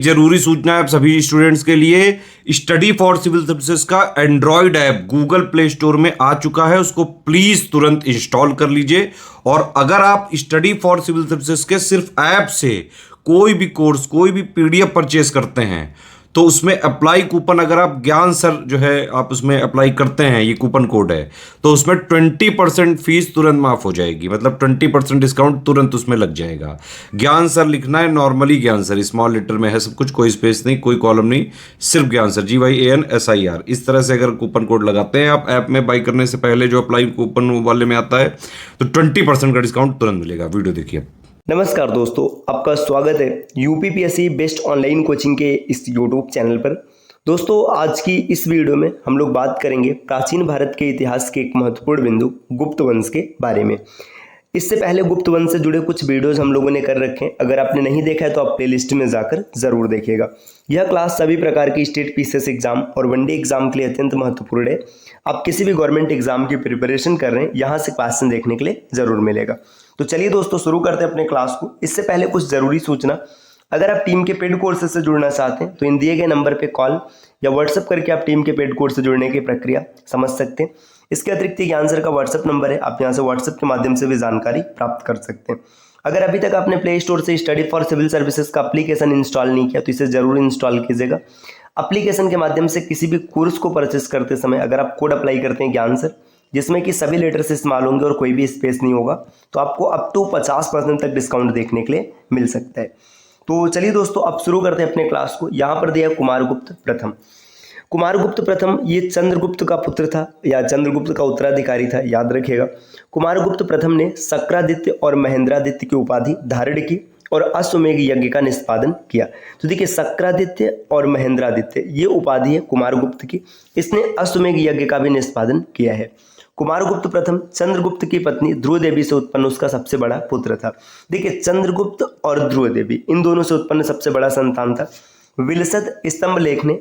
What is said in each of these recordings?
जरूरी सूचना है आप सभी स्टूडेंट्स के लिए। स्टडी फॉर सिविल सर्विसेज का Android app Google play store में आ चुका है, उसको प्लीज तुरंत इंस्टॉल कर लीजिए। और अगर आप स्टडी फॉर सिविल सर्विसेज के सिर्फ ऐप से कोई भी कोर्स, कोई भी पीडीएफ परचेस करते हैं तो उसमें अप्लाई कूपन, अगर आप ज्ञान सर जो है आप उसमें अप्लाई करते हैं, ये कूपन कोड है, तो उसमें 20% फीस तुरंत माफ हो जाएगी। मतलब 20% डिस्काउंट तुरंत उसमें लग जाएगा। ज्ञान सर लिखना है, नॉर्मली ज्ञान सर, स्मॉल लेटर में है सब कुछ, कोई स्पेस नहीं, कोई कॉलम नहीं, सिर्फ ज्ञान सर, GYANSIR। इस तरह से अगर कूपन कोड लगाते हैं आप ऐप में बाई करने से पहले, जो अप्लाई कूपन वाले में आता है, तो 20% का डिस्काउंट तुरंत मिलेगा। वीडियो देखिए। नमस्कार दोस्तों, आपका स्वागत है यूपीपीएससी बेस्ट ऑनलाइन कोचिंग के इस यूट्यूब चैनल पर। दोस्तों, आज की इस वीडियो में हम लोग बात करेंगे प्राचीन भारत के इतिहास के एक महत्वपूर्ण बिंदु गुप्त वंश के बारे में। इससे पहले गुप्त वंश से जुड़े कुछ वीडियोस हम लोगों ने कर रखे हैं, अगर आपने नहीं देखा है तो आप प्लेलिस्ट में जाकर जरूर देखिएगा। यह क्लास सभी प्रकार की स्टेट पीसीएस एग्जाम और वनडे एग्जाम के लिए अत्यंत महत्वपूर्ण है। आप किसी भी गवर्नमेंट एग्जाम की प्रिपरेशन कर रहे हैं, यहाँ से क्वेश्चन देखने के लिए जरूर मिलेगा। तो चलिए दोस्तों, शुरू करते हैं अपने क्लास को। इससे पहले कुछ जरूरी सूचना, अगर आप टीम के पेड कोर्सेज से जुड़ना चाहते हैं तो इन दिए गए नंबर पे कॉल या व्हाट्सएप करके आप टीम के पेड कोर्स से जुड़ने की प्रक्रिया समझ सकते हैं। इसके अतिरिक्त ज्ञान सर का व्हाट्सएप नंबर है, आप यहाँ से व्हाट्सएप के माध्यम से भी जानकारी प्राप्त कर सकते हैं। अगर अभी तक आपने प्ले स्टोर से स्टडी फॉर सिविल सर्विसेज का एप्लीकेशन इंस्टॉल नहीं किया तो इसे जरूर इंस्टॉल कीजिएगा। एप्लीकेशन के माध्यम से किसी भी कोर्स को परचेस करते समय अगर आप कोड अप्लाई करते हैं ज्ञान सर, जिसमें कि सभी लेटर्स इस्तेमाल होंगे और कोई भी स्पेस नहीं होगा, तो आपको अप टू 50% तक डिस्काउंट देखने के लिए मिल सकता है। तो चलिए दोस्तों, अब शुरू करते हैं अपने क्लास को। यहाँ पर दिया कुमारगुप्त प्रथम। कुमारगुप्त प्रथम ये चंद्रगुप्त का पुत्र था या चंद्रगुप्त का उत्तराधिकारी था, याद रखिएगा। कुमारगुप्त प्रथम ने शक्रादित्य और महेंद्रादित्य की उपाधि धारण की और अश्वमेघ यज्ञ का निष्पादन किया। तो देखिए, शक्रादित्य और महेंद्रादित्य ये उपाधि है कुमारगुप्त की, इसने अश्वमेघ यज्ञ का भी निष्पादन किया है। कुमारगुप्त प्रथम चंद्रगुप्त की पत्नी ध्रुव देवी से उत्पन्न उसका सबसे बड़ा पुत्र था। देखिए, चंद्रगुप्त और ध्रुव देवी इन दोनों से उत्पन्न सबसे बड़ा संतान था। विलसद स्तंभ लेखने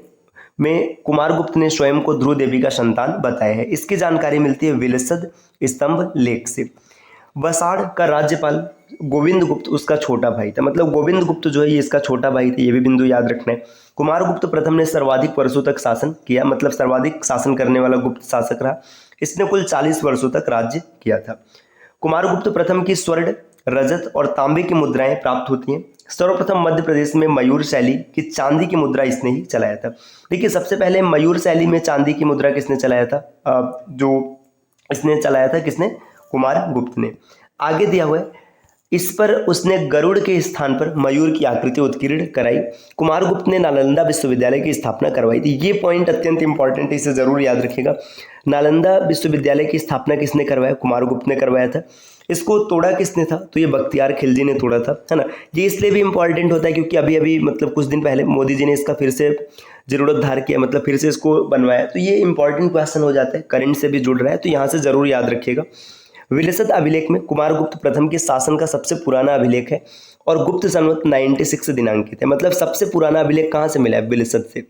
में कुमारगुप्त ने स्वयं को ध्रुव देवी का संतान बताया है। इसकी जानकारी मिलती है विलसद स्तंभ लेख से। वसाड़ का राज्यपाल गोविंद गुप्त उसका छोटा भाई था, मतलब गोविंद गुप्त जो है ये इसका छोटा भाई था, ये भी बिंदु याद रखना है। कुमारगुप्त प्रथम ने सर्वाधिक वर्षों तक शासन किया, मतलब सर्वाधिक शासन करने वाला गुप्त शासक रहा। इसने कुल 40 वर्षों तक राज्य किया था। कुमारगुप्त प्रथम की स्वर्ण, रजत और तांबे की मुद्राएं प्राप्त होती हैं। सर्वप्रथम मध्य प्रदेश में मयूर शैली की चांदी की मुद्रा इसने ही चलाया था। देखिए, सबसे पहले मयूर शैली में चांदी की मुद्रा किसने चलाया था? जो इसने चलाया था किसने? कुमारगुप्त ने। आगे दिया हुआ है, इस पर उसने गरुड़ के स्थान पर मयूर की आकृति उत्कीर्ण कराई। कुमारगुप्त ने नालंदा विश्वविद्यालय की स्थापना करवाई थी। ये पॉइंट अत्यंत इंपॉर्टेंट है, इसे जरूर याद रखिएगा। नालंदा विश्वविद्यालय की स्थापना किसने करवाया? कुमारगुप्त ने करवाया था। इसको तोड़ा किसने था? तो ये बख्तियार खिलजी ने तोड़ा था, है ना। ये इसलिए भी इंपॉर्टेंट होता है क्योंकि अभी अभी मतलब कुछ दिन पहले मोदी जी ने इसका फिर से जीर्णोद्धार किया, मतलब फिर से इसको बनवाया। तो ये इंपॉर्टेंट क्वेश्चन हो जाता है, करंट से भी जुड़ रहा है, तो यहाँ से जरूर याद रखिएगा। विलसद अभिलेख में कुमारगुप्त प्रथम के शासन का सबसे पुराना अभिलेख है और गुप्त संवत 96 दिनांकित है। मतलब सबसे पुराना अभिलेख कहाँ से मिला है? विलसद से,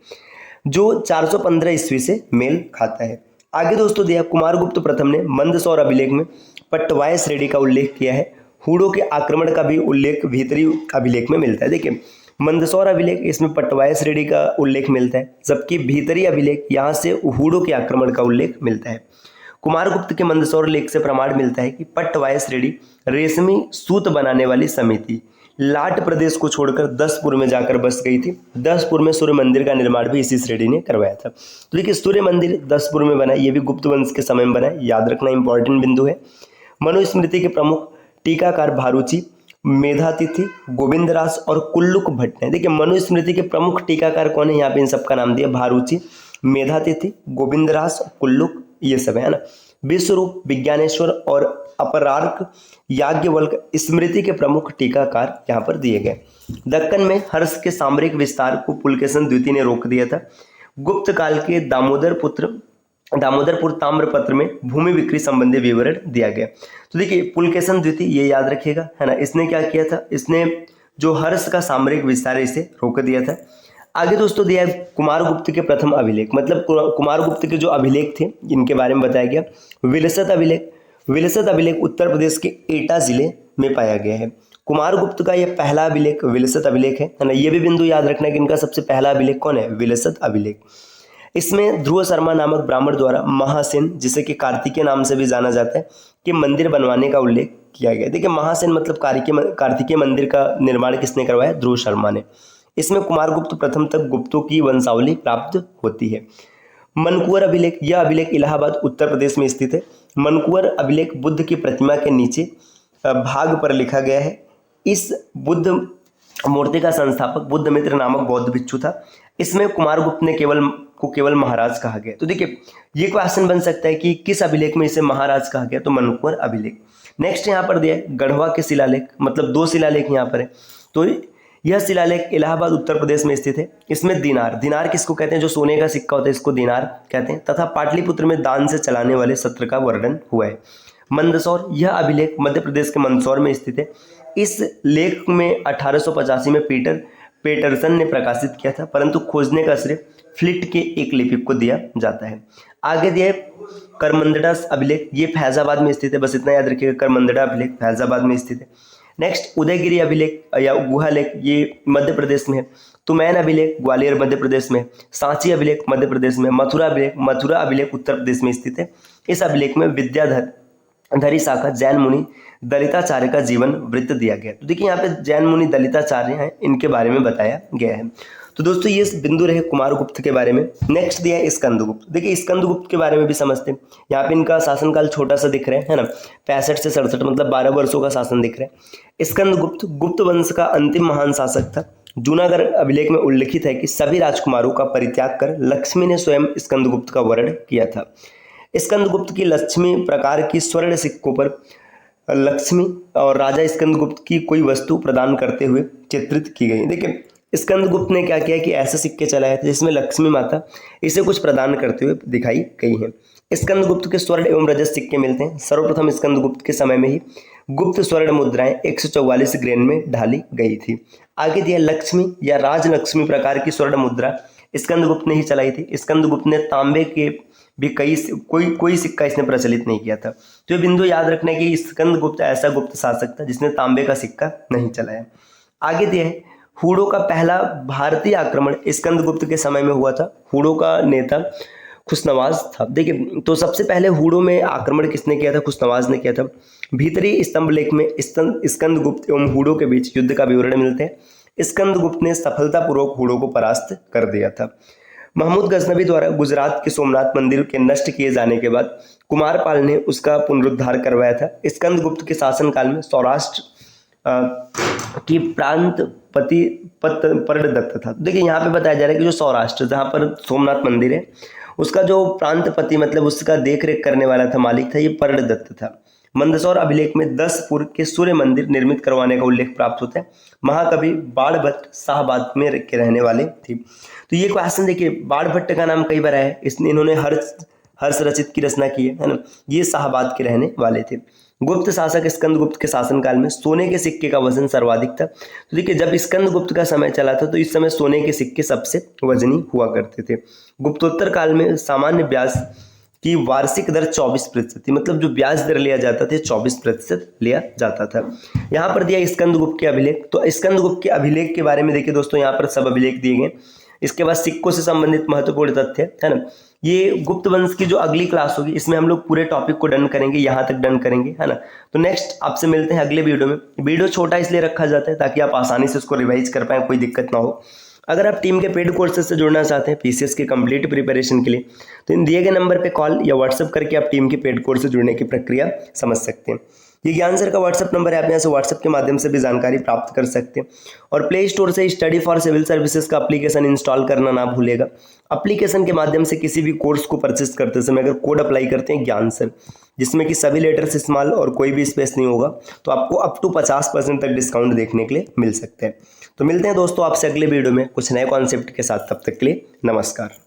जो 415 ईस्वी से मेल खाता है। आगे दोस्तों दिया, कुमारगुप्त प्रथम ने मंदसौर अभिलेख में पट्टवाय श्रेणी का उल्लेख किया है। हूणों के आक्रमण का भी उल्लेख भीतरी अभिलेख में मिलता है। देखिए, मंदसौर अभिलेख इसमें पट्टवाय श्रेणी का उल्लेख मिलता है, जबकि भीतरी अभिलेख यहाँ से हूणों के आक्रमण का उल्लेख मिलता है। कुमारगुप्त के मंदसौर लेख से प्रमाण मिलता है कि पट्टवाय श्रेणी रेशमी सूत बनाने वाली समिति लाट प्रदेश को छोड़कर दसपुर में जाकर बस गई थी। दसपुर में सूर्य मंदिर का निर्माण भी इसी श्रेणी ने करवाया था। तो देखिए, सूर्य मंदिर दसपुर में बना, ये भी गुप्त वंश के समय में बना, याद रखना इंपॉर्टेंट बिंदु है। मनुस्मृति के प्रमुख टीकाकार भारूची, मेधातिथि, गोविंदराज और कुल्लुक भट्ट हैं। देखिए, मनुस्मृति के प्रमुख टीकाकार कौन है? यहाँ पे इन सबका नाम दिया, भारूची, मेधातिथि, गोविंदराज, कुल्लुक, ये सब है ना। विश्वरूप, विज्ञानेश्वर और अपरार्क, याज्ञवल्क स्मृति के प्रमुख टीकाकार यहाँ पर दिए गए। दक्कन में हर्ष के सामरिक विस्तार को पुलकेशन द्वितीय ने रोक दिया था। गुप्त काल के दामोदरपुर ताम्रपत्र में भूमि बिक्री संबंधी विवरण दिया गया। तो देखिए, पुलकेशन द्वितीय ये याद रखिएगा, है ना। इसने क्या किया था? इसने जो हर्ष का सामरिक विस्तार इसे रोक दिया था। आगे दोस्तों दिया है कुमारगुप्त के प्रथम अभिलेख, मतलब कुमारगुप्त के जो अभिलेख थे इनके बारे में बताया गया। विलसद अभिलेख, विलसद अभिलेख उत्तर प्रदेश के एटा जिले में पाया गया है। कुमारगुप्त का यह पहला अभिलेख विलसत अभिलेख है ना। ये भी बिंदु याद रखना कि इनका सबसे पहला अभिलेख कौन है, विलसत अभिलेख। इसमें ध्रुव शर्मा नामक ब्राह्मण द्वारा महासेन, जिसे कि कार्तिकेय नाम से भी जाना जाता है, कि मंदिर बनवाने का उल्लेख किया गया। देखिए महासेन मतलब कार्तिकेय मंदिर का निर्माण किसने करवाया, ध्रुव शर्मा ने। इसमें कुमारगुप्त प्रथम तक गुप्तों की वंशावली प्राप्त होती है। मनकुवर अभिलेख, यह अभिलेख इलाहाबाद उत्तर प्रदेश में स्थित है। मनकुवर अभिलेख बुद्ध की प्रतिमा के नीचे भाग पर लिखा गया है। इस बुद्ध मूर्ति का संस्थापक बुद्धमित्र नामक बौद्ध भिक्षु था। इसमें कुमारगुप्त ने केवल महाराज कहा गया। तो देखिए ये क्वेश्चन बन सकता है कि किस अभिलेख में इसे महाराज कहा गया, तो मनकुवर अभिलेख। नेक्स्ट यहाँ पर दिया है गढ़वा के शिलालेख, मतलब 2 शिलालेख यहाँ पर है। तो यह शिलालेख इलाहाबाद उत्तर प्रदेश में स्थित है। इसमें दिनार किसको कहते हैं, जो सोने का सिक्का होता है इसको दिनार कहते हैं, तथा पाटलिपुत्र में दान से चलाने वाले सत्र का वर्णन हुआ है। मंदसौर, यह अभिलेख मध्य प्रदेश के मंदसौर में स्थित है। इस लेख में 1885 में पेटरसन ने प्रकाशित किया था, परंतु खोजने का श्रेय फ्लिट के एक लिपिक को दिया जाता है। आगे दिया है करमंदड़ा अभिलेख, ये फैजाबाद में स्थित है, बस इतना याद रखिएगा, करमंदड़ा अभिलेख फैजाबाद में स्थित है। नेक्स्ट उदयगिरी अभिलेख या गुहालेख, ये मध्य प्रदेश में है। तुमैन अभिलेख ग्वालियर मध्य प्रदेश में। सांची अभिलेख मध्य प्रदेश में। मथुरा अभिलेख उत्तर प्रदेश में स्थित है। इस अभिलेख में विद्याधरी शाखा जैन मुनि दलिताचार्य का जीवन वृत्त दिया गया। तो देखिए यहाँ पे जैन मुनि दलिताचार्य हैं, इनके बारे में बताया गया है। तो दोस्तों ये बिंदु रहे कुमारगुप्त के बारे में। नेक्स्ट दिया है स्कंदगुप्त। देखिए स्कंदगुप्त के बारे में भी समझते हैं। यहाँ पे इनका शासनकाल छोटा सा दिख रहा है ना, 65 से 67, मतलब 12 वर्षों का शासन दिख रहा है। स्कंदगुप्त गुप्त वंश का अंतिम महान शासक था। जूनागढ़ अभिलेख में उल्लिखित है कि सभी राजकुमारों का परित्याग कर लक्ष्मी ने स्वयं स्कंदगुप्त का वर्ण किया था। स्कंदगुप्त की लक्ष्मी प्रकार की स्वर्ण सिक्कों पर लक्ष्मी और राजा स्कंदगुप्त की कोई वस्तु प्रदान करते हुए चित्रित की गई। देखिए स्कंदगुप्त ने क्या किया कि ऐसे सिक्के चलाए थे जिसमें लक्ष्मी माता इसे कुछ प्रदान करते हुए दिखाई गई हैं। स्कंदगुप्त के स्वर्ण एवं रजत सिक्के मिलते हैं। सर्वप्रथम स्कंदगुप्त के समय में ही गुप्त स्वर्ण मुद्राएं 144 ग्रेन में ढाली गई थी। आगे दिया लक्ष्मी या राजलक्ष्मी प्रकार की स्वर्ण मुद्रा स्कंदगुप्त ने ही चलाई थी। स्कंदगुप्त ने तांबे के भी कोई सिक्का इसने प्रचलित नहीं किया था। तो ये बिंदु याद रखना है कि स्कंदगुप्त ऐसा गुप्त शासक था जिसने तांबे का सिक्का नहीं चलाया। आगे दिया है हूणों का पहला भारतीय आक्रमण स्कंदगुप्त के समय में हुआ था। हूणों का नेता खुशनवाज था। देखिए तो सबसे पहले हूणों में आक्रमण किसने किया था, खुशनवाज ने किया था। भीतरी स्तंभ लेख में स्कंदगुप्त एवं हूणों के बीच युद्ध का विवरण मिलते हैं। स्कंदगुप्त ने सफलतापूर्वक हूणों को परास्त कर दिया था। महमूद गजनबी द्वारा गुजरात के सोमनाथ मंदिर के नष्ट किए जाने के बाद कुमारपाल ने उसका पुनरुद्धार करवाया था। स्कंदगुप्त के शासनकाल में सौराष्ट्र की प्रांतपति पर्णदत्त था। देखिए यहाँ पे बताया जा रहा है कि जो सौराष्ट्र जहाँ पर सोमनाथ मंदिर है उसका जो प्रांतपति मतलब उसका देखरेख करने वाला था, मालिक था, ये पर्णदत्त था। मंदसौर अभिलेख में 10 पूर्व के सूर्य मंदिर निर्मित करवाने का उल्लेख प्राप्त होता है। महाकवि बाणभट्ट शाहबाद में के रहने वाले थे। तो ये क्वेश्चन देखिए बाणभट्ट का नाम कई बार आया है, इसने इन्होंने हर्ष रचित की रचना की है ना। ये शाहबाद के रहने वाले थे। गुप्त शासक स्कंदगुप्त के शासनकाल में सोने के सिक्के का वजन सर्वाधिक था। तो देखिए जब स्कंदगुप्त का समय चला था तो इस समय सोने के सिक्के सबसे वजनी हुआ करते थे। गुप्तोत्तर काल में सामान्य ब्याज की वार्षिक दर 24% थी, मतलब जो ब्याज दर लिया जाता था 24% लिया जाता था। यहाँ पर दिया स्कंदगुप्त के अभिलेख। तो स्कंदगुप्त के अभिलेख के बारे में देखिए दोस्तों, यहाँ पर सब अभिलेख दिए गए। इसके बाद सिक्कों से संबंधित महत्वपूर्ण तथ्य है ना। ये गुप्त वंश की जो अगली क्लास होगी इसमें हम लोग पूरे टॉपिक को डन करेंगे, यहाँ तक डन करेंगे है ना। तो नेक्स्ट आपसे मिलते हैं अगले वीडियो में। वीडियो छोटा इसलिए रखा जाता है ताकि आप आसानी से उसको रिवाइज कर पाएँ, कोई दिक्कत ना हो। अगर आप टीम के पेड कोर्सेज से जुड़ना चाहते हैं पीसीएस की कंप्लीट प्रिपरेशन के लिए तो इन दिए गए नंबर पे कॉल या व्हाट्सएप करके आप टीम के पेड कोर्स से जुड़ने की प्रक्रिया समझ सकते हैं। ये ज्ञान सर का व्हाट्सएप नंबर है, आप यहाँ से व्हाट्सएप के माध्यम से भी जानकारी प्राप्त कर सकते हैं। और प्ले स्टोर से स्टडी फॉर सिविल सर्विसेज का एप्लीकेशन इंस्टॉल करना ना भूलेगा। एप्लीकेशन के माध्यम से किसी भी कोर्स को परचेस करते समय अगर कोड अप्लाई करते हैं ज्ञान सर, जिसमें कि सभी लेटर्स स्मॉल और कोई भी स्पेस नहीं होगा, तो आपको अप टू 50% तक डिस्काउंट देखने के लिए मिल सकते हैं। तो मिलते हैं दोस्तों आपसे अगले वीडियो में कुछ नए कॉन्सेप्ट के साथ। तब तक के लिए नमस्कार।